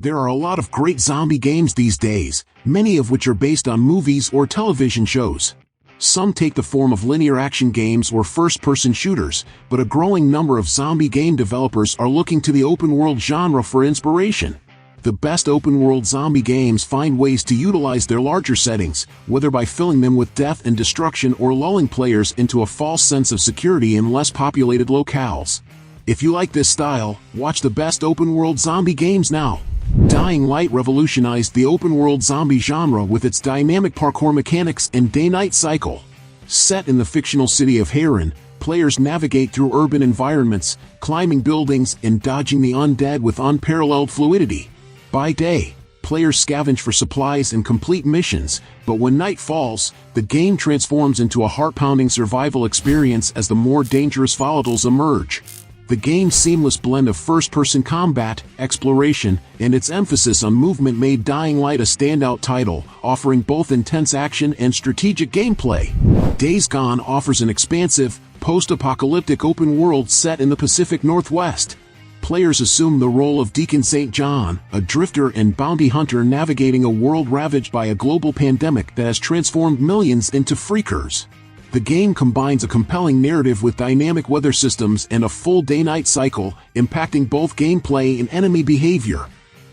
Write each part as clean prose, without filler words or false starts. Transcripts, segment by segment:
There are a lot of great zombie games these days, many of which are based on movies or television shows. Some take the form of linear action games or first-person shooters, but a growing number of zombie game developers are looking to the open-world genre for inspiration. The best open-world zombie games find ways to utilize their larger settings, whether by filling them with death and destruction or lulling players into a false sense of security in less populated locales. If you like this style, watch the best open-world zombie games now. Dying Light revolutionized the open-world zombie genre with its dynamic parkour mechanics and day-night cycle. Set in the fictional city of Heron, players navigate through urban environments, climbing buildings and dodging the undead with unparalleled fluidity. By day, players scavenge for supplies and complete missions, but when night falls, the game transforms into a heart-pounding survival experience as the more dangerous volatiles emerge. The game's seamless blend of first-person combat, exploration, and its emphasis on movement made Dying Light a standout title, offering both intense action and strategic gameplay. Days Gone offers an expansive, post-apocalyptic open world set in the Pacific Northwest. Players assume the role of Deacon St. John, a drifter and bounty hunter navigating a world ravaged by a global pandemic that has transformed millions into freakers. The game combines a compelling narrative with dynamic weather systems and a full day-night cycle, impacting both gameplay and enemy behavior.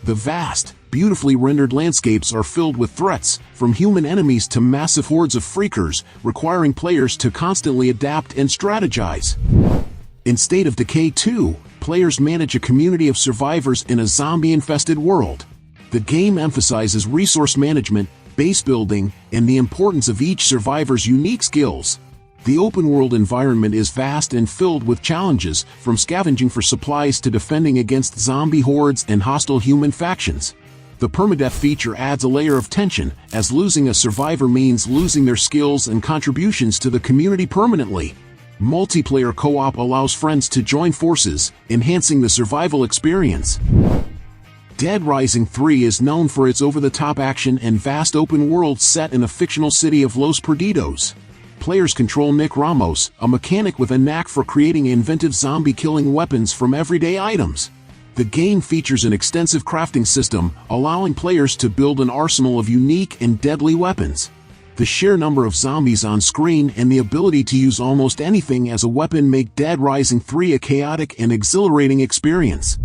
The vast, beautifully rendered landscapes are filled with threats, from human enemies to massive hordes of freakers, requiring players to constantly adapt and strategize. In State of Decay 2, players manage a community of survivors in a zombie-infested world. The game emphasizes resource management, base building, and the importance of each survivor's unique skills. The open-world environment is vast and filled with challenges, from scavenging for supplies to defending against zombie hordes and hostile human factions. The permadeath feature adds a layer of tension, as losing a survivor means losing their skills and contributions to the community permanently. Multiplayer co-op allows friends to join forces, enhancing the survival experience. Dead Rising 3 is known for its over-the-top action and vast open world set in a fictional city of Los Perdidos. Players control Nick Ramos, a mechanic with a knack for creating inventive zombie-killing weapons from everyday items. The game features an extensive crafting system, allowing players to build an arsenal of unique and deadly weapons. The sheer number of zombies on screen and the ability to use almost anything as a weapon make Dead Rising 3 a chaotic and exhilarating experience.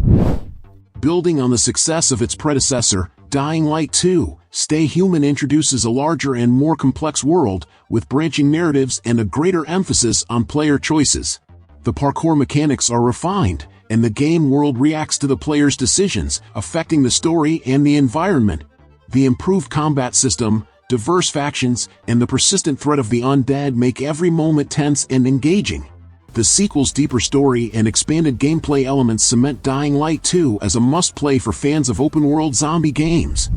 Building on the success of its predecessor, Dying Light 2, Stay Human introduces a larger and more complex world, with branching narratives and a greater emphasis on player choices. The parkour mechanics are refined, and the game world reacts to the player's decisions, affecting the story and the environment. The improved combat system, diverse factions, and the persistent threat of the undead make every moment tense and engaging. The sequel's deeper story and expanded gameplay elements cement Dying Light 2 as a must-play for fans of open-world zombie games.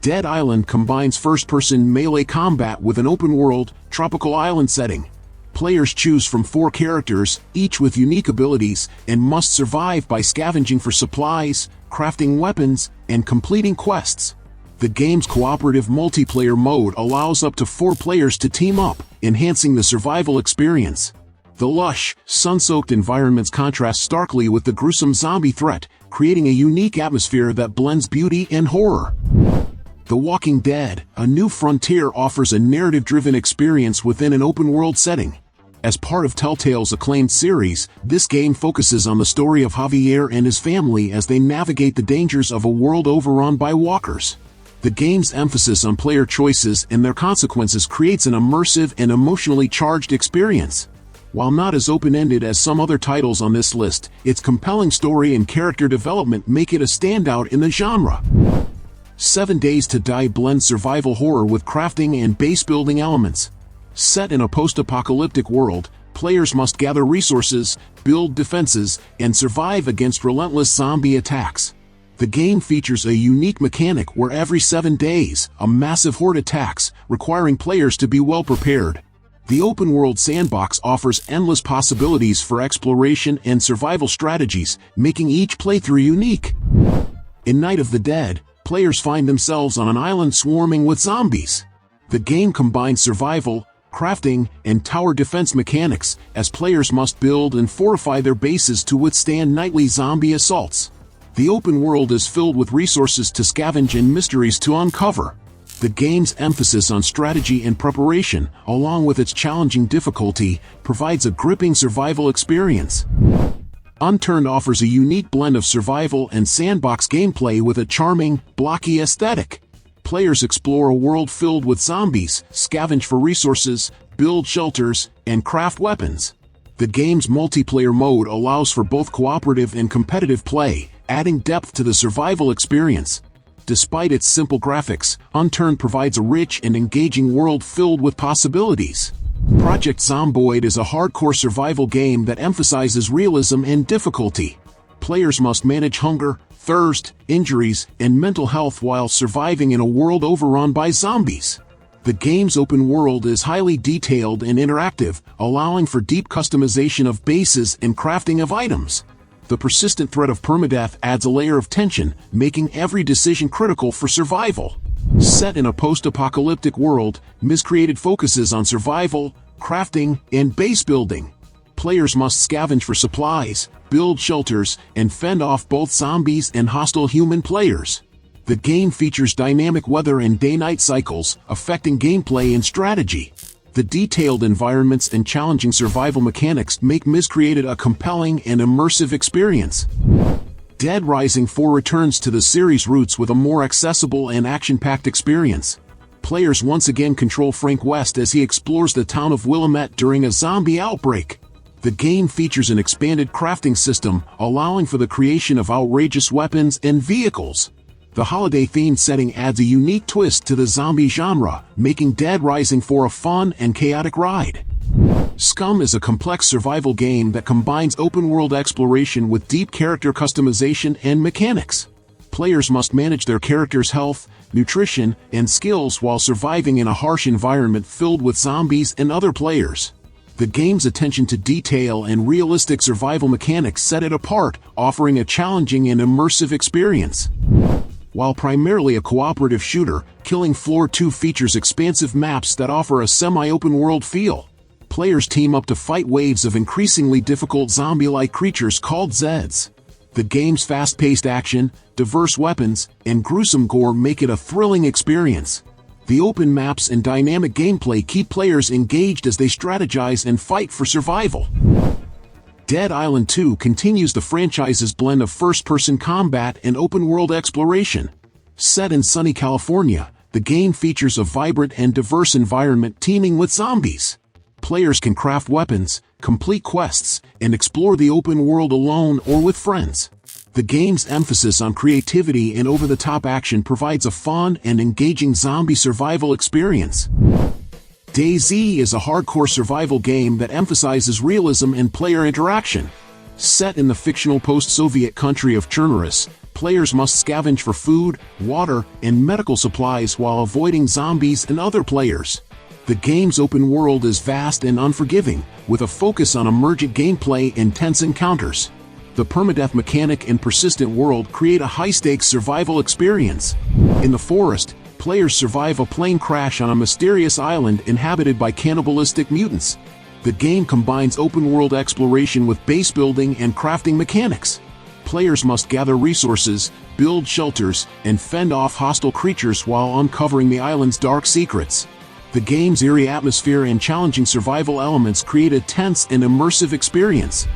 Dead Island combines first-person melee combat with an open-world, tropical island setting. Players choose from 4 characters, each with unique abilities, and must survive by scavenging for supplies, crafting weapons, and completing quests. The game's cooperative multiplayer mode allows up to 4 players to team up, enhancing the survival experience. The lush, sun-soaked environments contrast starkly with the gruesome zombie threat, creating a unique atmosphere that blends beauty and horror. The Walking Dead, A New Frontier offers a narrative-driven experience within an open-world setting. As part of Telltale's acclaimed series, this game focuses on the story of Javier and his family as they navigate the dangers of a world overrun by walkers. The game's emphasis on player choices and their consequences creates an immersive and emotionally charged experience. While not as open-ended as some other titles on this list, its compelling story and character development make it a standout in the genre. 7 Days to Die blends survival horror with crafting and base-building elements. Set in a post-apocalyptic world, players must gather resources, build defenses, and survive against relentless zombie attacks. The game features a unique mechanic where every 7 days, a massive horde attacks, requiring players to be well prepared. The open-world sandbox offers endless possibilities for exploration and survival strategies, making each playthrough unique. In Night of the Dead, players find themselves on an island swarming with zombies. The game combines survival, crafting, and tower defense mechanics, as players must build and fortify their bases to withstand nightly zombie assaults. The open world is filled with resources to scavenge and mysteries to uncover. The game's emphasis on strategy and preparation, along with its challenging difficulty, provides a gripping survival experience. Unturned offers a unique blend of survival and sandbox gameplay with a charming, blocky aesthetic. Players explore a world filled with zombies, scavenge for resources, build shelters, and craft weapons. The game's multiplayer mode allows for both cooperative and competitive play, adding depth to the survival experience. Despite its simple graphics, Unturned provides a rich and engaging world filled with possibilities. Project Zomboid is a hardcore survival game that emphasizes realism and difficulty. Players must manage hunger, thirst, injuries, and mental health while surviving in a world overrun by zombies. The game's open world is highly detailed and interactive, allowing for deep customization of bases and crafting of items. The persistent threat of permadeath adds a layer of tension, making every decision critical for survival. Set in a post-apocalyptic world, Miscreated focuses on survival, crafting, and base building. Players must scavenge for supplies, build shelters, and fend off both zombies and hostile human players. The game features dynamic weather and day-night cycles, affecting gameplay and strategy. The detailed environments and challenging survival mechanics make Miscreated a compelling and immersive experience. Dead Rising 4 returns to the series' roots with a more accessible and action-packed experience. Players once again control Frank West as he explores the town of Willamette during a zombie outbreak. The game features an expanded crafting system, allowing for the creation of outrageous weapons and vehicles. The holiday-themed setting adds a unique twist to the zombie genre, making Dead Rising 4 a fun and chaotic ride. SCUM is a complex survival game that combines open-world exploration with deep character customization and mechanics. Players must manage their character's health, nutrition, and skills while surviving in a harsh environment filled with zombies and other players. The game's attention to detail and realistic survival mechanics set it apart, offering a challenging and immersive experience. While primarily a cooperative shooter, Killing Floor 2 features expansive maps that offer a semi-open world feel. Players team up to fight waves of increasingly difficult zombie-like creatures called Zeds. The game's fast-paced action, diverse weapons, and gruesome gore make it a thrilling experience. The open maps and dynamic gameplay keep players engaged as they strategize and fight for survival. Dead Island 2 continues the franchise's blend of first-person combat and open-world exploration. Set in sunny California, the game features a vibrant and diverse environment teeming with zombies. Players can craft weapons, complete quests, and explore the open world alone or with friends. The game's emphasis on creativity and over-the-top action provides a fun and engaging zombie survival experience. DayZ is a hardcore survival game that emphasizes realism and player interaction. Set in the fictional post-Soviet country of Chernobyl, players must scavenge for food, water, and medical supplies while avoiding zombies and other players. The game's open world is vast and unforgiving, with a focus on emergent gameplay and tense encounters. The permadeath mechanic and persistent world create a high-stakes survival experience. In the forest, players survive a plane crash on a mysterious island inhabited by cannibalistic mutants. The game combines open-world exploration with base building and crafting mechanics. Players must gather resources, build shelters, and fend off hostile creatures while uncovering the island's dark secrets. The game's eerie atmosphere and challenging survival elements create a tense and immersive experience.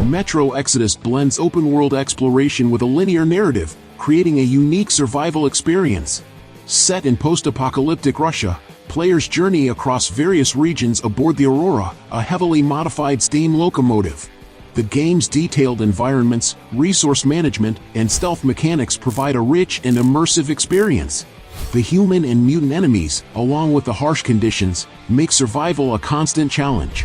Metro Exodus blends open-world exploration with a linear narrative, creating a unique survival experience. Set in post-apocalyptic Russia, players journey across various regions aboard the Aurora, a heavily modified steam locomotive. The game's detailed environments, resource management, and stealth mechanics provide a rich and immersive experience. The human and mutant enemies, along with the harsh conditions, make survival a constant challenge.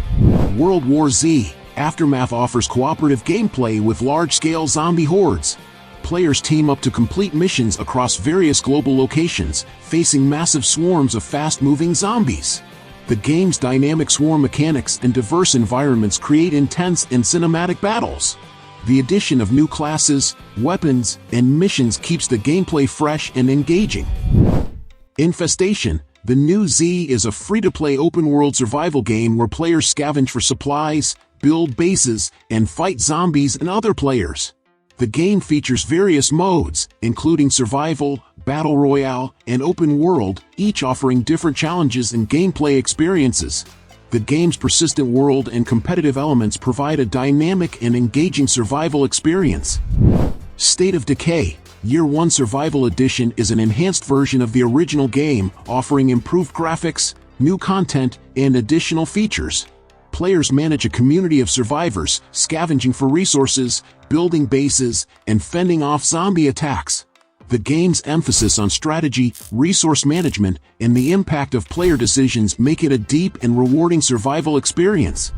World War Z: Aftermath offers cooperative gameplay with large-scale zombie hordes. Players team up to complete missions across various global locations, facing massive swarms of fast-moving zombies. The game's dynamic swarm mechanics and diverse environments create intense and cinematic battles. The addition of new classes, weapons, and missions keeps the gameplay fresh and engaging. Infestation: The New Z is a free-to-play open-world survival game where players scavenge for supplies, build bases, and fight zombies and other players. The game features various modes, including survival, battle royale, and open world, each offering different challenges and gameplay experiences. The game's persistent world and competitive elements provide a dynamic and engaging survival experience. State of Decay Year 1 Survival Edition is an enhanced version of the original game, offering improved graphics, new content, and additional features. Players manage a community of survivors, scavenging for resources, building bases, and fending off zombie attacks. The game's emphasis on strategy, resource management, and the impact of player decisions make it a deep and rewarding survival experience.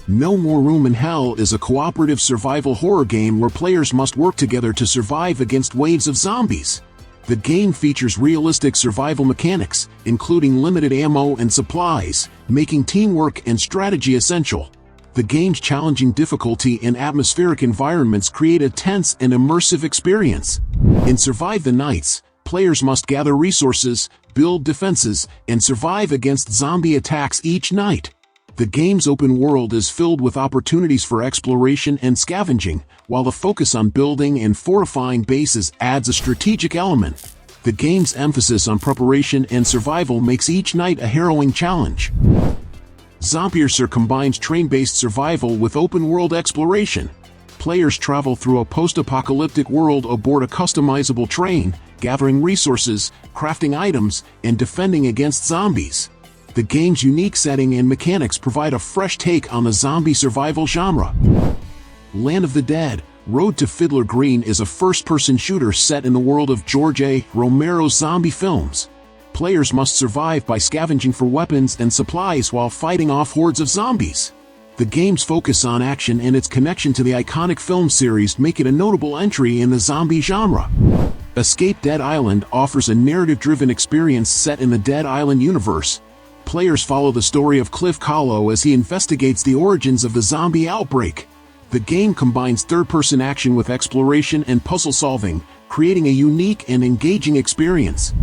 No More Room in Hell is a cooperative survival horror game where players must work together to survive against waves of zombies. The game features realistic survival mechanics, including limited ammo and supplies, making teamwork and strategy essential. The game's challenging difficulty and atmospheric environments create a tense and immersive experience. In Survive the Nights, players must gather resources, build defenses, and survive against zombie attacks each night. The game's open world is filled with opportunities for exploration and scavenging, while the focus on building and fortifying bases adds a strategic element. The game's emphasis on preparation and survival makes each night a harrowing challenge. Zompiercer combines train-based survival with open-world exploration. Players travel through a post-apocalyptic world aboard a customizable train, gathering resources, crafting items, and defending against zombies. The game's unique setting and mechanics provide a fresh take on the zombie survival genre. Land of the Dead Road to Fiddler Green is a first-person shooter set in the world of George A. Romero's zombie films. Players must survive by scavenging for weapons and supplies while fighting off hordes of zombies. The game's focus on action and its connection to the iconic film series make it a notable entry in the zombie genre. Escape Dead Island offers a narrative-driven experience set in the Dead Island universe. Players follow the story of Cliff Kahlo as he investigates the origins of the zombie outbreak. The game combines third-person action with exploration and puzzle solving, creating a unique and engaging experience.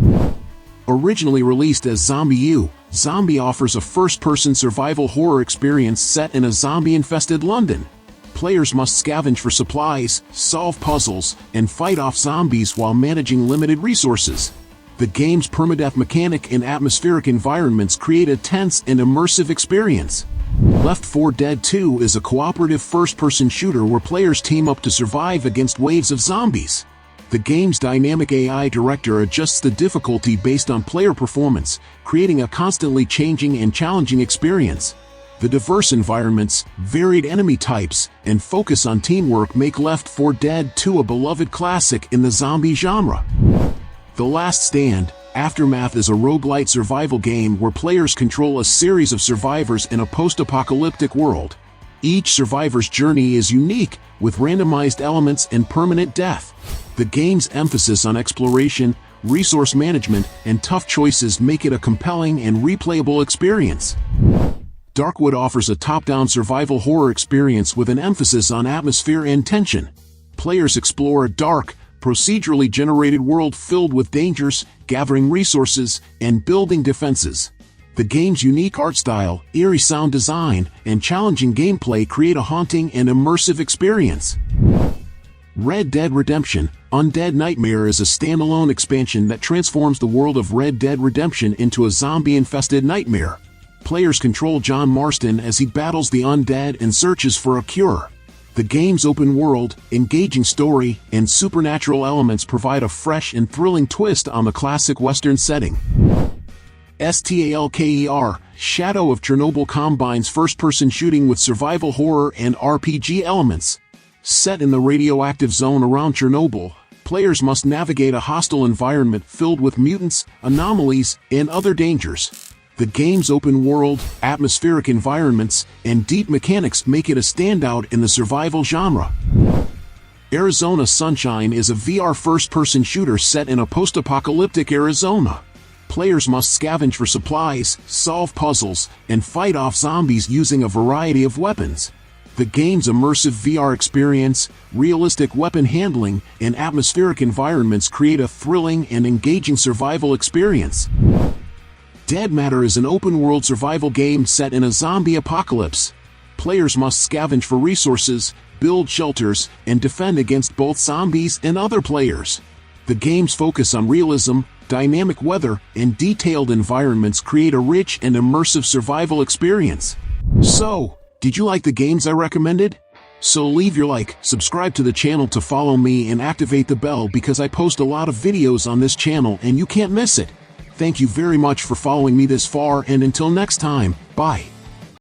Originally released as Zombie U, Zombie offers a first-person survival horror experience set in a zombie-infested London. Players must scavenge for supplies, solve puzzles, and fight off zombies while managing limited resources. The game's permadeath mechanic and atmospheric environments create a tense and immersive experience. Left 4 Dead 2 is a cooperative first-person shooter where players team up to survive against waves of zombies. The game's dynamic AI director adjusts the difficulty based on player performance, creating a constantly changing and challenging experience. The diverse environments, varied enemy types, and focus on teamwork make Left 4 Dead 2 a beloved classic in the zombie genre. The Last Stand Aftermath is a roguelite survival game where players control a series of survivors in a post-apocalyptic world. Each survivor's journey is unique, with randomized elements and permanent death. The game's emphasis on exploration, resource management, and tough choices make it a compelling and replayable experience. Darkwood offers a top-down survival horror experience with an emphasis on atmosphere and tension. Players explore a dark, procedurally generated world filled with dangers, gathering resources, and building defenses. The game's unique art style, eerie sound design, and challenging gameplay create a haunting and immersive experience. Red Dead Redemption Undead Nightmare is a standalone expansion that transforms the world of Red Dead Redemption into a zombie-infested nightmare. Players control John Marston as he battles the undead and searches for a cure. The game's open world, engaging story, and supernatural elements provide a fresh and thrilling twist on the classic Western setting. S.T.A.L.K.E.R. Shadow of Chernobyl combines first-person shooting with survival horror and RPG elements. Set in the radioactive zone around Chernobyl, players must navigate a hostile environment filled with mutants, anomalies, and other dangers. The game's open world, atmospheric environments, and deep mechanics make it a standout in the survival genre. Arizona Sunshine is a VR first-person shooter set in a post-apocalyptic Arizona. Players must scavenge for supplies, solve puzzles, and fight off zombies using a variety of weapons. The game's immersive VR experience, realistic weapon handling, and atmospheric environments create a thrilling and engaging survival experience. Dead Matter is an open-world survival game set in a zombie apocalypse. Players must scavenge for resources, build shelters, and defend against both zombies and other players. The game's focus on realism, dynamic weather, and detailed environments create a rich and immersive survival experience. So, did you like the games I recommended? So leave your like, subscribe to the channel to follow me, and activate the bell because I post a lot of videos on this channel and you can't miss it. Thank you very much for following me this far, and until next time, bye.